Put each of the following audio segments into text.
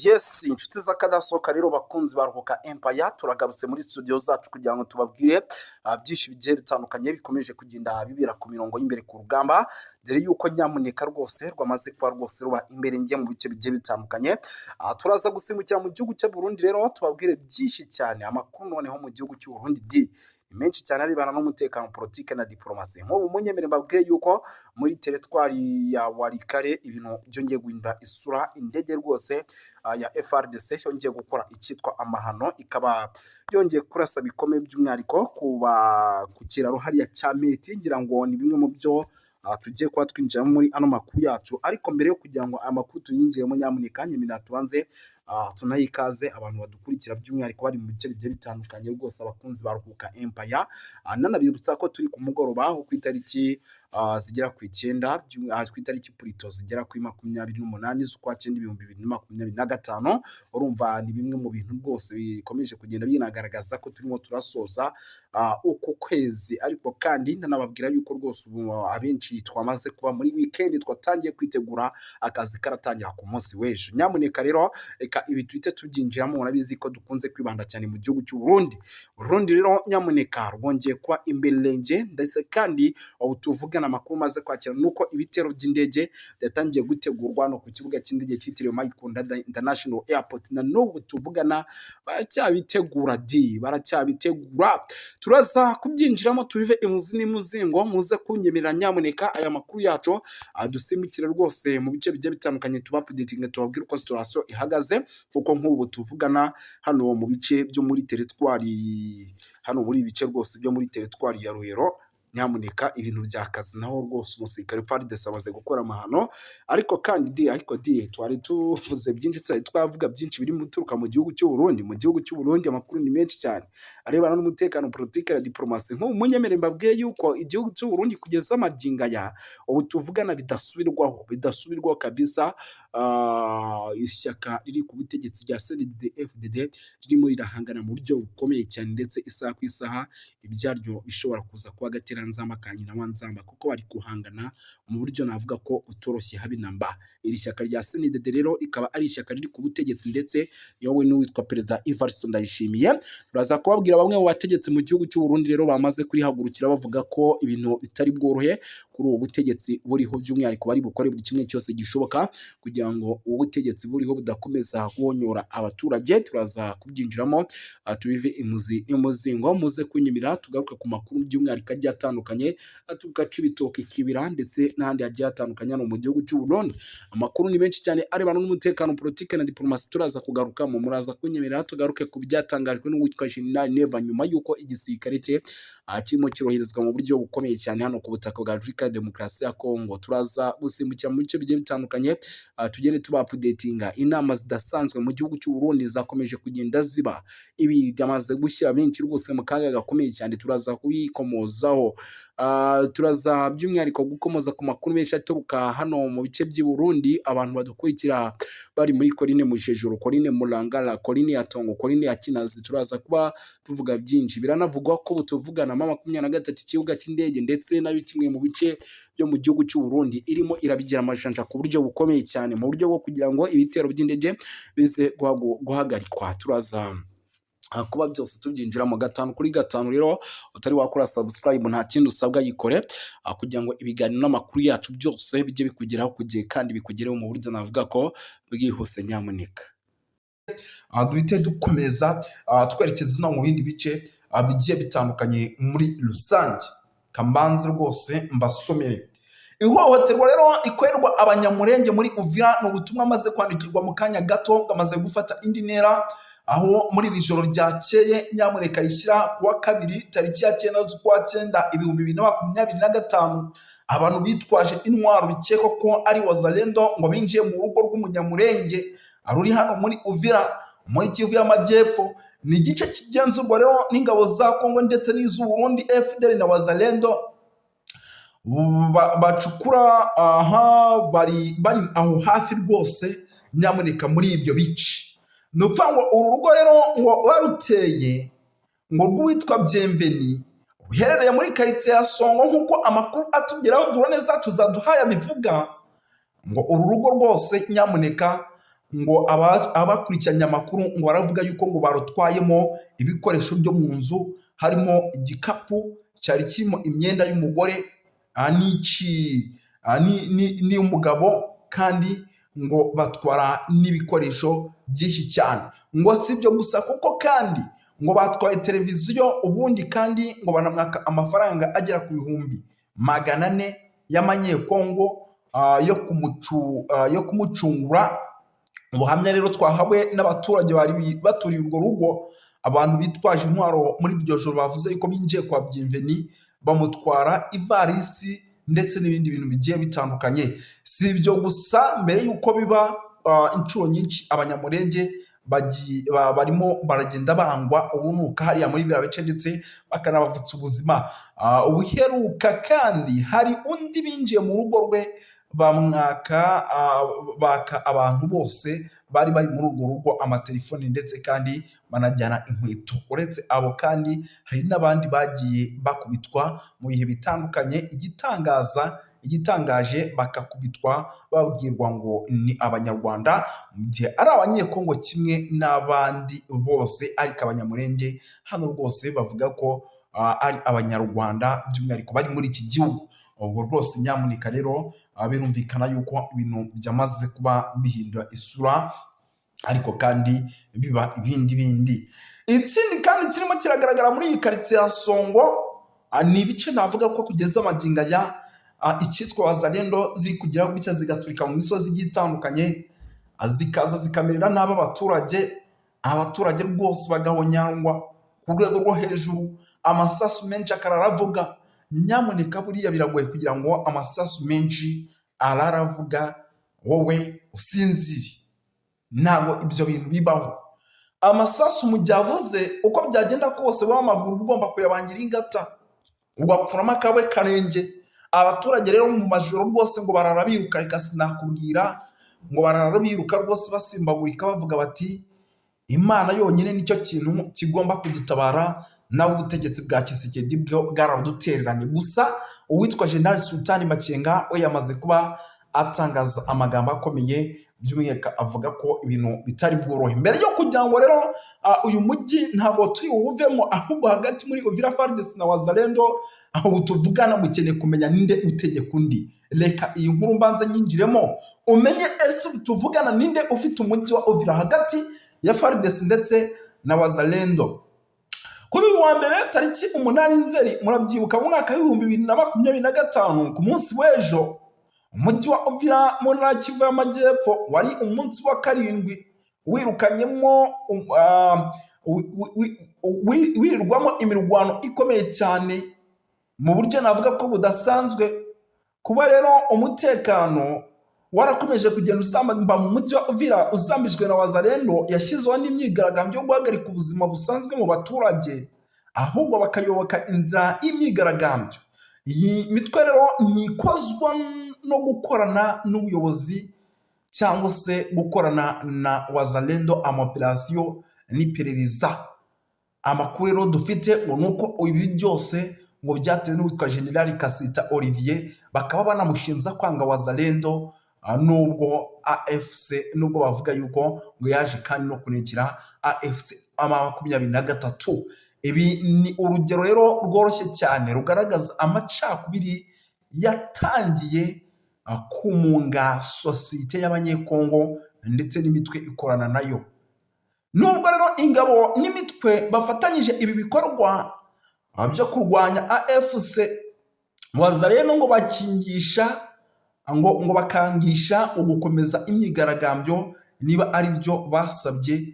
Yes, inshuti z'akadasohoka rero bakunzi ba Ruhuka Empire turagarutse muri studio zacu kugira ngo tubabwire byinshi bigiye bitandukanye bikomeje kugenda bibera ku mirongo y'imbere ku rugamba, dore yuko nyamuneka rwose rwamaze kuba rwose ruba imbere njye mu bice bigiye bitandukanye. Turaza gusimbukira mu gihugu cy'u Burundi rero tubabwire byinshi cyane amakuru noneho mu gihugu cy'u Burundi menshi cyane aribana n'umutekano, politike na diplomasi. Nk'ubu munyemere mbabwiye yuko muri teritwari ya Warikare ibintu byongeye guhindura isura, indege rwose ya FRDC yongeye gukora icyitwa amahano, ikaba yongeye kurasa bikomeye by'umwihariko ku kiraro hariya cya Meti. Ngira ngo ni bimwe mu byo tugiye kuba twinjiramo muri ano makuru yacu, ariko mbere yo kugira ngo amakuru tuyinjiremo nyamuneka nyemerera tubanze tunaha ikaze abantu badukurikira by'umwihariko bari mu bice bigiye bitandukanye rwose, abakunzi ba Ruhuka Empire. Nanabibutsa ko turi ku mugoroba ku itariki zigera ku 9 ku itariki purito zigera kuri 28 z'ukwa 9/2025. Urumva ni bimwe mu bintu rwose bikomeje kugenda binagaragaza ko turimo turasoza uku kwezi, ariko kandi nanababwira yuko rwose ubu abenshi twamaze kuba muri weekend, twatangiye kwitegura akazi karatangira ku munsi w'ejo. Nyamuneka rero reka ibi tuhite tubyinjiramo, murabizi ko dukunze kwibanda cyane mu gihugu cy'u Burundi. Burundi rero nyamuneka rwongeye kuba imbelenge, ndetse kandi ubu tuvugana amakuru maze kwakira nuko ibitero by'indege byatangiye gutegurwa no ku kibuga cy'indege cyitiriwe Mayikunda International Airport, na n'ubu tuvugana baracyabitegura. Turaza kubyinjiramo tubive imuzi n'imuzingo, muze kunyemerera nyamuneka aya makuru yacu dusimbukire rwose mu bice bigiye bitandukanye, tuba updating tubabwira uko situation ihagaze, kuko nk'ubu tuvugana hano mu bice byo muri teritwari, hano muri ibice rwose byo muri teritwari ya Ruhero. Nyamuneka ibintu byakazi naho rwose umusirikare FARDC amaze gukora amahano, ariko kandi twari tuvuze byinshi, twavuga byinshi biri muturuka mu gihugu cy'u Burundi. Mu gihugu cy'u Burundi amakuru ni menshi cyane arebana n'umutekano, politike na diplomasi. Nk'ubu munyemere mbabwiye yuko igihugu cy'u Burundi kugeza amadinga ya ubu tuvugana bidasubirwaho kabisa. Ishyaka riri ku butegetsi rya CNDD-FDD ririmo rirahangana mu buryo bukomeye cyane, ndetse isaha ku isaha ibyaryo bishobora kuza kuba gateranzamba kanyina wanzamba, kuko bari kuhangana mu buryo navuga ko utoroshye habe namba. Iri shyaka rya CNDD rero ikaba ari ishyaka riri ku butegetsi, ndetse yowe n'uwitwa Perezida Evariste Ndayishimiye. Turaza kubabwira bamwe mu bategetsi mu gihugu cy'u Burundi rero bamaze kurihagurukira bavuga ko ibintu bitari bworohe kuri ubu butegetsi buriho, by'umwihariko bari bukore buri kimwe cyose gishoboka kugira ngo ubu butegetsi buriho budakomeza guhonyora abaturage. Turaza kubyinjiramo tubive imuzi n'umuzingo, muze kunyimira tugaruka ku makuru by'umwihariko agiye atandukanye, tugaca ibitoki kibira ndetse n'ahandi hagiye hatandukanye hano mu gihugu cy'u Burundi. Amakuru ni benshi cyane arebana n'umutekano, politike na diplomasi turaza kugarukamo, muraza kunyemera tugaruke ku byatangajwe n'uwitwa General Neva nyuma y'uko igisirikare cye kirimo kiroherezwa mu buryo bukomeye cyane hano ku butaka bwa Repubulika ya Demokarasi ya Kongo. Turaza gusimbukira mu bice bigiye bitandukanye, tugende tuba updatinga. Inama zidasanzwe mu gihugu cy'u Burundi zakomeje kugenda ziba, ibi byamaze gushyira benshi rwose mu kaga gakomeye cyane, turaza kubikomozaho. Turaza by'umwihariko gukomoza ku makuru menshi aturuka hano mu bice by'i Burundi, abantu badukurikira bari muri Coline Mujejuru, Coline Murangara, Coline ya Tongo, Coline ya Kinazi. Turaza kuba tuvuga byinshi, biranavugwa ko butuvugana 23 ikibuga cy'indege ndetse na bimwe mu bice byo mu gihugu cy'u Burundi irimo irabigira amajanja ku buryo bukomeye cyane, mu buryo bwo kugira ngo ibitero by'indege bize guhagarikwa. Turaza kuba byose tubyinjiramo 5 rero utari wakora subscribe nta kindi usabwa yikore, kugira ngo ibiganiro n'amakuru yacu byose bijye bikugeraho ku gihe kandi bikugereho mu buryo navuga ko bwihuse. Nyamuneka duhite dukomeza twerekeza no mu bindi bice bigiye bitandukanye muri rusange. Kambanze rwose mbasomere. Ihohoterwa rero rikorerwa abanyamurenge muri Uvira ni ubutumwa amaze kwandikirwa mu kanya gato bamaze gufata indi ntera, aho muri iri joro ryakeye nyamuneka rishyira kuwa kabiri tariki ya 9 z'ukwa 9 2025 abantu bitwaje intwaro bikekwa ko ari wazalendo ngo binjiye mu rugo rw'umunyamurenge aruri hano muri Uvira muri Kivu y'Amajyepfo. Ni igice kigenzurwa rero n'ingabo za Kongo ndetse n'iz'u Burundi FDL na wazalendo bacukura bari aho hafi rwose nyamuneka muri ibyo bice. Nupfa ngo uru rugo rero ngo baruteye ngo rwitwa Bienveni uherereye muri quartier ya Songo, nk'uko amakuru atugeraho drone zacu zaduhaye bivuga ngo uru rugo rwose nyamuneka ngo abakurikiranye amakuru ngo baravuga yuko ngo barutwayemo ibikoresho byo mu nzu, harimo igikapu cyari kirimo imyenda y'umugore n'iy'umugabo, kandi ngo batwara n'ibikoresho byinshi cyane. Ngo si ibyo gusa kuko kandi ngo batwaye televiziyo, ubundi kandi ngo banamwaka amafaranga agera ku 400 y'amanyekongo yo kumucungura. Ubuhamya rero twahawe n'abaturage bari baturiye urwo rugo, abantu bitwaje intwaro muri iryo joro bavuze yuko binjiye kwa Bienveni bamutwara ivarisi ndetse n'ibindi bintu bigiye bitandukanye. Si ibyo gusa, mbere yuko biba inshuro nyinshi abanyamurenge barimo baragenda bangwa ubunuka hariya muri biriya bice ndetse bakanabavutsa ubuzima. Ubuheruka kandi hari undi binjiye mu rugo rwe baka abantu bose bari muri urwo rugo amatelefoni ndetse kandi banajyana inkweto. Uretse abo kandi hari n'abandi bagiye bakubitwa mu bihe bitandukanye. Igitangaje bakakubitwa babwirwa ngo ni Abanyarwanda, mu gihe ari Abanyekongo kimwe n'abandi bose, ariko Abanyamurenge hano rwose bavuga ko ari Abanyarwanda by'umwihariko bari muri iki gihugu. Ubwo rwose nyamuneka rero birumvikana yuko ibintu byamaze kuba bihindura isura, ariko kandi biba ibindi. Ikindi kandi kirimo kiragaragara muri iyi karitsiye ya Songo ni ibice navuga ko kugeza amagingo aya icyitwa Wazalendo ziri kugira gutya zigaturika mu misozi igiye itandukanye, zikaza zikamerera nabi abaturage rwose bagahonyangwa ku rwego rwo hejuru, amasasu menshi akararavuga. Nyamuneka buriya biragoye kugira ngo amasasu menshi araravuga wowe usinzire, ntabwo ibyo bintu bibaho. Amasasu mu gihe avuze uko byagenda kose w'amaguru ugomba kuyabangira ingata ugakuramo akawe karenge. Abaturage rero mu majoro rwose ngo barara biruka, reka sinakubwira, ngo barara biruka rwose basimbagurika bavuga bati Imana yonyine nicyo kintu kigomba kudutabara, nawe ubutegetsi bwa Tshisekedi bwaradutereranye. Gusa uwitwa General Sultani Makenga we yamaze kuba atangaza amagambo akomeye, by'umwihariko avuga ko ibintu bitari bworohe. Mbere yo kugira ngo rero uyu mujyi ntabwo turi uwuvemo, ahubwo hagati muri Uvira FARDC na Wazalendo aho tuvugana mukeneye kumenya ninde utegeka undi. Reka iyi nkuru mbanza nyingiremo umenye ese tuvugana ninde ufite umujyi wa Uvira hagati ya FARDC ndetse na Wazalendo. Kuri uyu wa mbere tariki 8 Nzeri murabyibuka mu mwaka w'2025 ku munsi w'ejo, umujyi wa Uvira mu ntara Kivu y'Amajyepfo wari umunsi wa 7 wirukanyemo wirirwamo imirwano ikomeye cyane mu buryo navuga ko budasanzwe. Kuba rero umutekano warakomeje kugenda usamba mu mujyi wa Uvira uzambijwe na Wazalendo, yashyizweho n'imyigaragambyo yo guhagarika ubuzima busanzwe mu baturage, ahubwo bakayoboka inzira y'imyigaragambyo. Iyi mitwe rero ntikozwa no gukorana n'ubuyobozi cyangwa se gukorana na Wazalendo amaoperasiyo n'iperereza. Amakuru rero dufite ngo nuko ibi byose ngo byatewe n'uwitwa General Kasita Olivier, bakaba banamushinza kwanga Wazalendo, nubwo AFC nubwo bavuga yuko ngo yaje kandi no kunekira AFC 23. Ibi ni urugero rero rworoshye cyane rugaragaza amacakubiri yatangiye kumunga sosiyete y'Abanyekongo ndetse n'imitwe ikorana nayo. Nubwo rero ingabo n'imitwe bafatanyije ibi bikorwa byo kurwanya AFC, Wazalendo ngo bakingisha ngo bakangisha ugukomeza imyigaragambyo niba ari byo basabye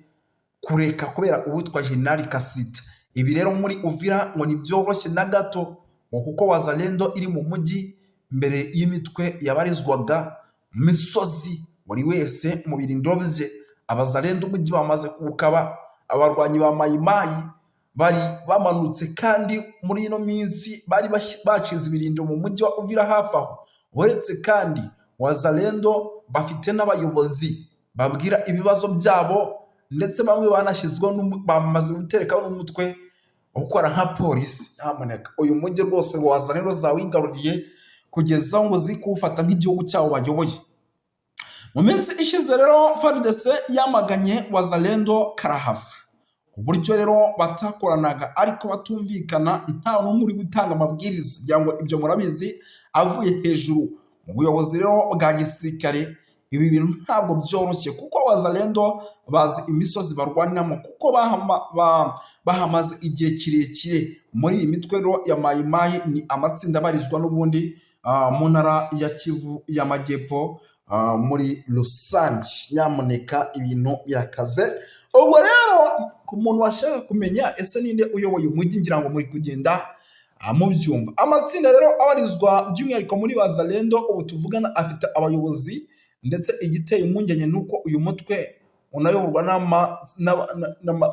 kureka kubera uwitwa General Kasita. Ibi rero muri Uvira ngo nibyoroshye na gato, kuko Wazalendo iri mu mujyi mbere y'imitwe yabarizwaga mu misozi, buri wese mu birindiro bye. Abazalendo umujyi bamaze kuwukaba, abarwanyi ba Mayimayi bari bamanutse kandi muri ino minsi bari bacize ibirindiro mu mujyi wa Uvira hafi aho. Uretse kandi Wazalendo bafite n'abayobozi babwira ibibazo byabo, ndetse bamwe banashyizweho bamaze guterekaho n'umutwe ukora nka polisi. Nyamuneka uyu mujyi rwose Wazalendo zawigaruriye kugeza ngo zikuwufata nk'igihugu cyabo bayoboye. Mu minsi ishize rero FARDC yamaganye Wazalendo karahava, uburyo rero batakoranaga ariko batumvikana, nta n'umwe uri gutanga amabwiriza kugira ngo ibyo murabizi avuye hejuru mu buyobozi rero bwa gisirikare. Ibi bintu ntabwo byoroshye kuko Wazalendo bazi imisozi barwaniramo, kuko bahamaze igihe kirekire. Muri iyi mitwe rero ya mayimayi ni amatsinda abarizwa n'ubundi mu ntara ya Kivu y'Amajyepfo, muri rusange. Nyamuneka ibintu birakaze. Ubwo rero ku muntu washaka kumenya ese ninde uyoboye umujyi, ngira ngo muri kugenda mubyumva. Amatsinda rero abarizwa by'umwihariko muri Wazalendo ubu tuvugana afite abayobozi, ndetse igiteye impungenge nuko uyu mutwe unayoborwa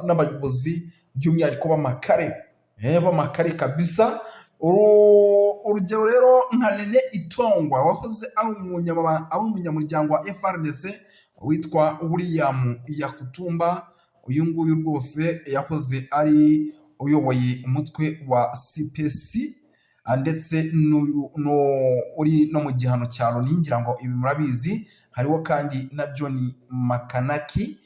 n'abayobozi by'umwihariko b'amakare kabisa. Urugero rero nka Rene Itongwa wahoze ari umunyamuryango wa FARDC witwa William Yakutumba. Uyu nguyu rwose yahoze ari uyoboye umutwe wa CPC, ndetse uri no mu gihano cya Loni, ngira ngo ibi murabizi. Hariho kandi na John Makanaki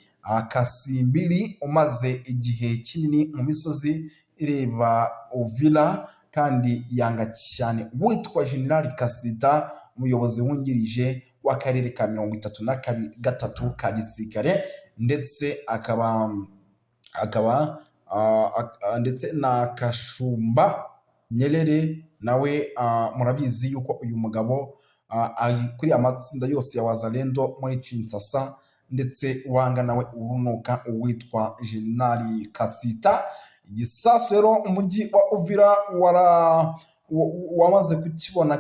Kasimbiri umaze igihe kinini mu misozi ireba Uvira kandi yanga cyane, witwa General Kasita umuyobozi wungirije w'akarere ka 33 ka gisirikare, ndetse akaba ndetse na Kashumba Nyerere nawe. Murabizi yuko uyu mugabo kuri amatsinda yose ya Wazalendo muri Kinshasa, ndetse wanga nawe urunuka uwitwa General Kasita. Igisasu rero umujyi wa Uvira wamaze kukibona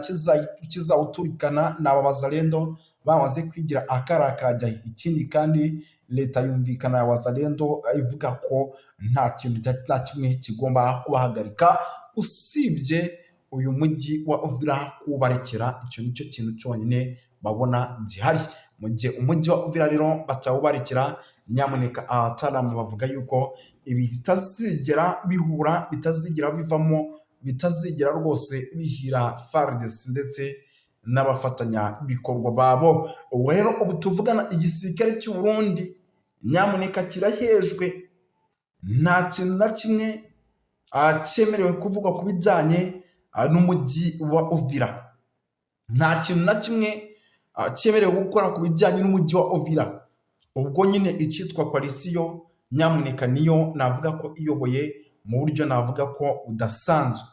kizawuturikana n'aba Wazalendo bamaze kwigira akarakajya. Ikindi kandi leta yumvikana ya Wazalendo ivuga ko nta kimwe kigomba kubahagarika usibye uyu mujyi wa Uvira kubarekera. Icyo nicyo kintu cyonyine babona gihari. Mu gihe umujyi wa Uvira rero batawubarekera, nyamuneka abataramu bavuga yuko ibi bitazigera bihura, bitazigera bivamo, bitazigera rwose bihira FARDC ndetse n'abafatanya bikorwa babo. Ubu rero ubu tuvugana igisirikare cy'u Burundi nyamuneka kirahejwe, nta kintu na kimwe cyemerewe kuvugwa ku bijyanye n'umujyi wa Uvira. Nta kintu na kimwe cyemerewe gukora ku bijyanye n'umujyi wa Uvira. Ubwo nyine icyitwa koalisiyo nyamuneka niyo navuga ko iyoboye mu buryo navuga ko udasanzwe.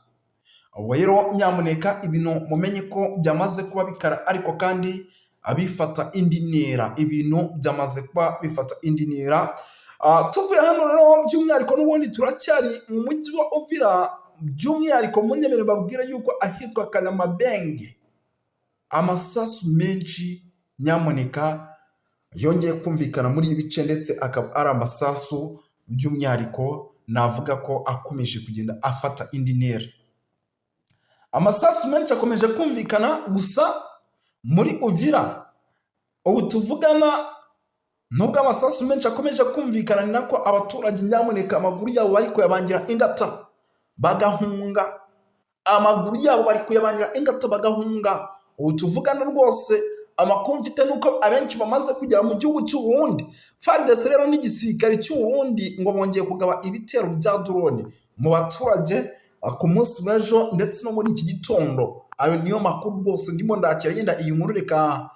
Ubwo rero nyamuneka ibintu mumenye ko byamaze kuba bikara, ariko kandi abifata indi ntera. Ibintu byamaze kuba bifata indi ntera. Tuvuye hano rero by'umwihariko n'ubundi turacyari mu mujyi wa Uvira, by'umwihariko munyemere babwira yuko ahitwa Kalamabenge amasasu menshi nyamuneka yongeye kumvikana muri ibi bice, ndetse akaba ari amasasu by'umwihariko navuga ko akomeje kugenda afata indi ntera. Amasasu menshi akomeje kumvikana gusa muri Uvira. Ubu tuvugana nubwo amasasu menshi akomeje kumvikana, ni nako abaturage nyamuneka amaguru yabo bari kuyabangira ingata bagahunga. Amaguru yabo bari kuyabangira ingata bagahunga. Ubu tuvugana rwose amakuru mfite nuko abenshi bamaze kugera mu gihugu cy'u Burundi. FARDC rero n'igisirikare cy'u Burundi ngo bongeye kugaba ibitero bya drone mu baturage ku munsi w'ejo ndetse no muri iki gitondo. Ayo niyo makuru rwose ndimo ndakira, yenda iyi nkuru reka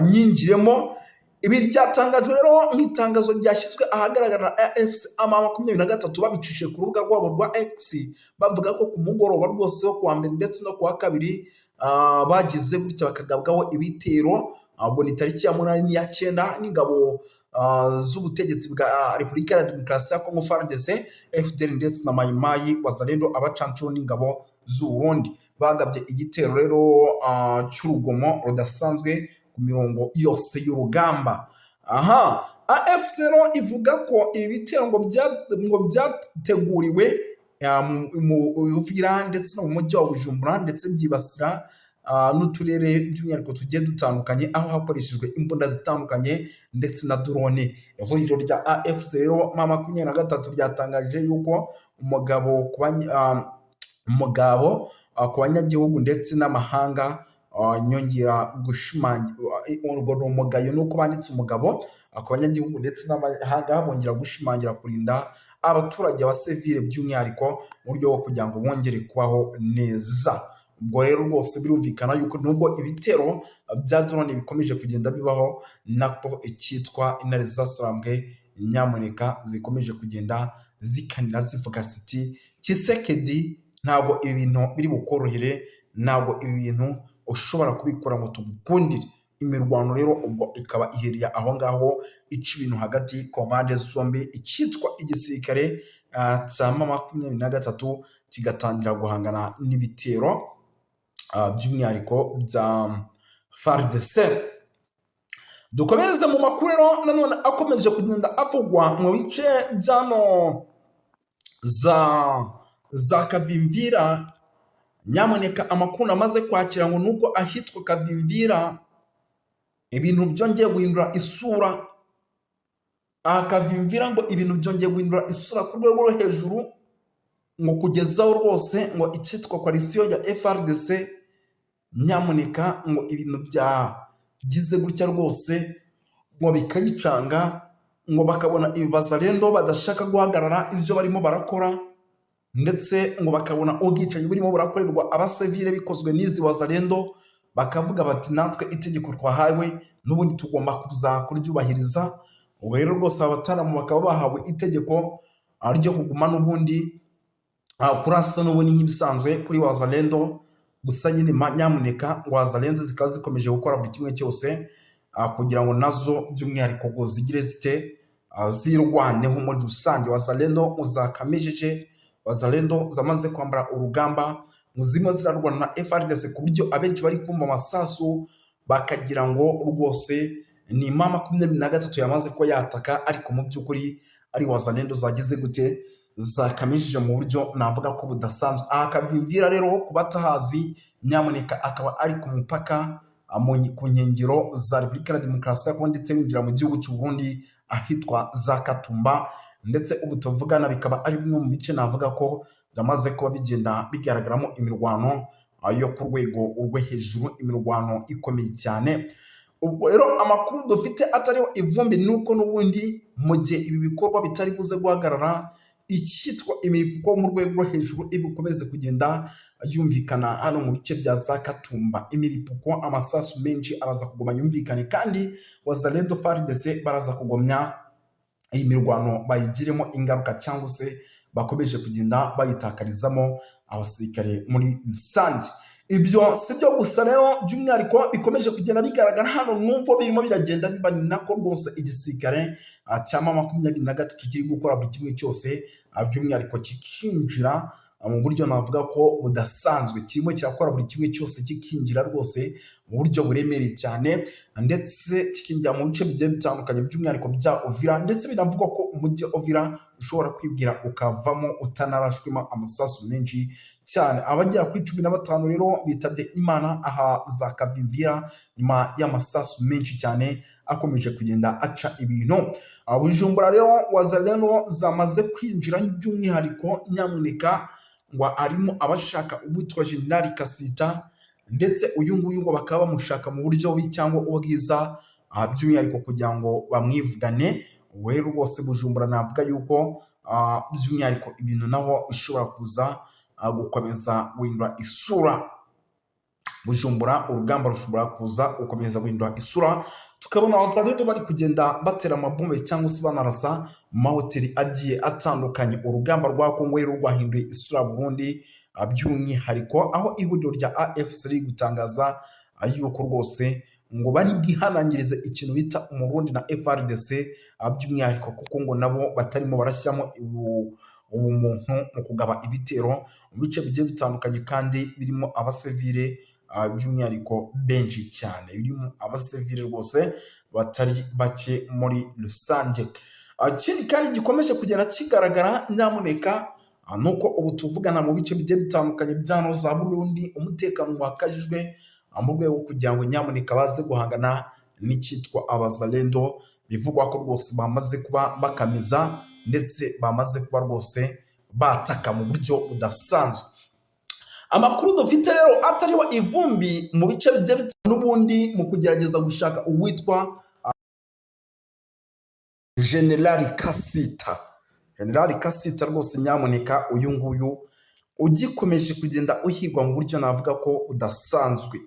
nyinjiremo. Ibi ryatangajwe rero nk'itangazo ryashyizwe ahagaragara na AFC M23 babicishije ku rubuga rwabo rwa X, bavuga ko ku mugoroba rwose wo kuwa mbere ndetse no kuwa kabiri bagize gutya bakagabwaho ibitero. Ubwo ni tariki ya 8 n'iya 9 n'ingabo z'ubutegetsi bwa Repubulika ya Demokarasi ya Kongo FARDC, FDL ndetse na Mayimayi Wazalendo abacancuro n'ingabo z'u Burundi bagabye igitero rero cy'urugomo rudasanzwe ku mirongo yose y'urugamba. AFC rero ivuga ko ibi bitero ngo byateguriwe mu Uvira ndetse no mu mujyi wa Bujumbura, ndetse byibasira n'uturere by'umwihariko tugiye dutandukanye, aho hakoreshejwe imbunda zitandukanye ndetse na drone. Ihuriro rya AFC rero M23 ryatangaje yuko umugabo ku banyagihugu ndetse n'amahanga nyongera gushimangira urwo ni umugayo nuko banditse umugabo ku banyagihugu ndetse n'amahanga bongera gushimangira kurinda abaturage abasivile by'umwihariko mu buryo bwo kugira ngo bongere kubaho neza. Ubwo rero rwose birumvikana yuko nubwo ibitero bya drone bikomeje kugenda bibaho, nako icyitwa intare zasarambwe nyamuneka zikomeje kugenda zikanira zivuga ziti Tshisekedi ntabwo ibi bintu biri bukorohere, ntabwo ibi bintu ushobora kubikora ngo tugukundire. Imirwano rero ubwo ikaba ihereye aho ngaho ica ibintu hagati ku mpande zombi, icyitwa igisirikare cya M23 kigatangira guhangana n'ibitero by'umwihariko bya FARDC. Dukomereze mu makuru rero nanone akomeje kugenda avugwa mu bice byano za Kavimvira. Nyamuneka amakuru amaze kwakira ngo nuko ahitwa Kavimvira ibintu byongeye guhindura isura. Kavimvira ngo ibintu byongeye guhindura isura ku rwego rwo hejuru, ngo kugezaho rwose ngo icyitwa coalition ya FARDC nyamuneka ngo ibintu byagize gutya rwose ngo bikayicanga, ngo bakabona ibibazarendo badashaka guhagarara ibyo barimo barakora, ndetse ngo bakabona ubwicanyi burimo burakorerwa abasivile bikozwe n'izi wazarendo, bakavuga bati natwe itegeko twahawe n'ubundi tugomba kuza kuryubahiriza. Ubwo rero rwose abataramu bakaba bahawe itegeko ryo kuguma n'ubundi kurasa n'ubundi nk'ibisanzwe kuri wazarendo. Gusa nyine nyamuneka wazarendo zikaba zikomeje gukora buri kimwe cyose kugira ngo nazo by'umwihariko ngo zigire zite zirwanyeho muri rusange. Wazarendo uzakamejeje, wazarendo zamaze kwambara urugamba, muzima zirarwana na FARDC ku buryo abenshi bari kumva amasasu bakagira ngo rwose ni M23 yamaze ko yataka, ariko mu by'ukuri ari wazarendo zagize gute zakamejeje mu buryo navuga ko budasanzwe. Kavimvira rero ku batahazi nyamuneka akaba ari ku mupaka ku nkengero za Repubulika ya Demokarasi ya Kongo ndetse winjira mu gihugu cy'u Burundi ahitwa za Katumba, ndetse ubu tuvugana bikaba ari bimwe mu bice navuga ko byamaze kuba bigenda bigaragaramo imirwano yo ku rwego rwo hejuru, imirwano ikomeye cyane. Ubwo rero amakuru dufite atariho ivumbi nuko n'ubundi mu gihe ibi bikorwa bitari buze guhagarara, icyitwa imiripuko mu rwego rwo hejuru ibikomeze kugenda yumvikana hano mu bice bya za Katumba. Imiripuko, amasasu menshi araza kugoma yumvikane, kandi wazarendo FARDC baraza kugomya iyi mirwano bayigiremo ingaruka, cyangwa se bakomeje kugenda bayitakarizamo abasirikare muri rusange. Ibyo si byo gusa rero, by'umwihariko bikomeje kugenda bigaragara hano numva birimo biragenda biba nako rwose igisirikare cya M23 kiri gukora buri kimwe cyose, by'umwihariko kikinjira mu buryo navuga ko budasanzwe, kirimo kirakora buri kimwe cyose kikinjira rwose mu buryo buremereye cyane, ndetse kikinjira mu bice bigiye bitandukanye by'umwihariko bya Uvira, ndetse binavugwa ko umujyi Uvira ushobora kwibwira ukavamo utanarashwemo amasasu menshi cyane. Abagera kuri 15 rero bitabye Imana aha za Kavimvira nyuma y'amasasu menshi cyane akomeje kugenda aca ibintu. Bujumbura rero wazalendo zamaze kwinjira by'umwihariko nyamuneka ngo arimo abashaka ubutwa General Kasita, ndetse uyu nguyu ngo bakaba bamushaka mu buryo cyangwa ubwiza by'umwihariko kugira ngo bamwivugane. Rero rwose Bujumbura navuga yuko by'umwihariko ibintu naho ishobora kuza gukomeza guhindura isura. Bujumbura urugamba rushobora kuza gukomeza guhindura isura, tukabona abazalendo bari kugenda batera amabombe cyangwa se banarasa mu mahoteli agiye atandukanye. Urugamba rwa Kongo rero rwahinduye isura Burundi, by'umwihariko aho ihuriro rya AFC riri gutangaza yuko rwose ngo bari bwihanangirize ikintu bita umurundi na FARDC, by'umwihariko kuko ngo nabo batarimo barashyamo umuntu mu kugaba ibitero mu bice bigiye bitandukanye, kandi birimo abasivile by'umwihariko benshi cyane, birimo abasivile rwose batari bake muri rusange. Ikindi kandi gikomeje kugenda kigaragara nyamuneka nuko ubu tuvugana mu bice bigiye bitandukanye byano za Burundi umutekano wakajijwe mu rwego kugira ngo nyamuneka baze guhangana n'icyitwa abazalendo. Bivugwa ko rwose bamaze kuba bakamiza, ndetse bamaze kuba rwose bataka mu buryo budasanzwe. Amakuru dufite rero atariho ivumbi mu bice bigiye bitandukanye n'ubundi mu kugerageza gushaka uwitwa Generali Kasita. Generali Kasita rwose nyamuneka uyu nguyu ugikomeje kugenda uhigwa mu buryo navuga ko udasanzwe.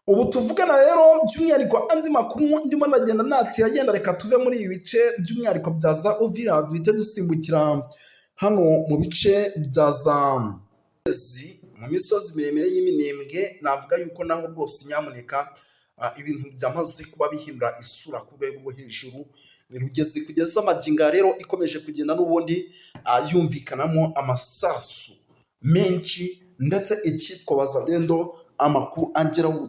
Ubu tuvugana rero by'umwihariko andi makuru ndimo ndagenda natira agenda, reka tuve muri ibi bice by'umwihariko bya za Uvira duhite dusimbukira hano mu bice bya za mu misozi miremire y'iminembwe. Navuga yuko naho rwose nyamuneka ibintu byamaze kuba bihindura isura ku rwego rwo hejuru, rugeze kugeza amaginga rero ikomeje kugenda n'ubundi yumvikanamo amasasu menshi, ndetse icyitwa Wazalendo amakuru angeraho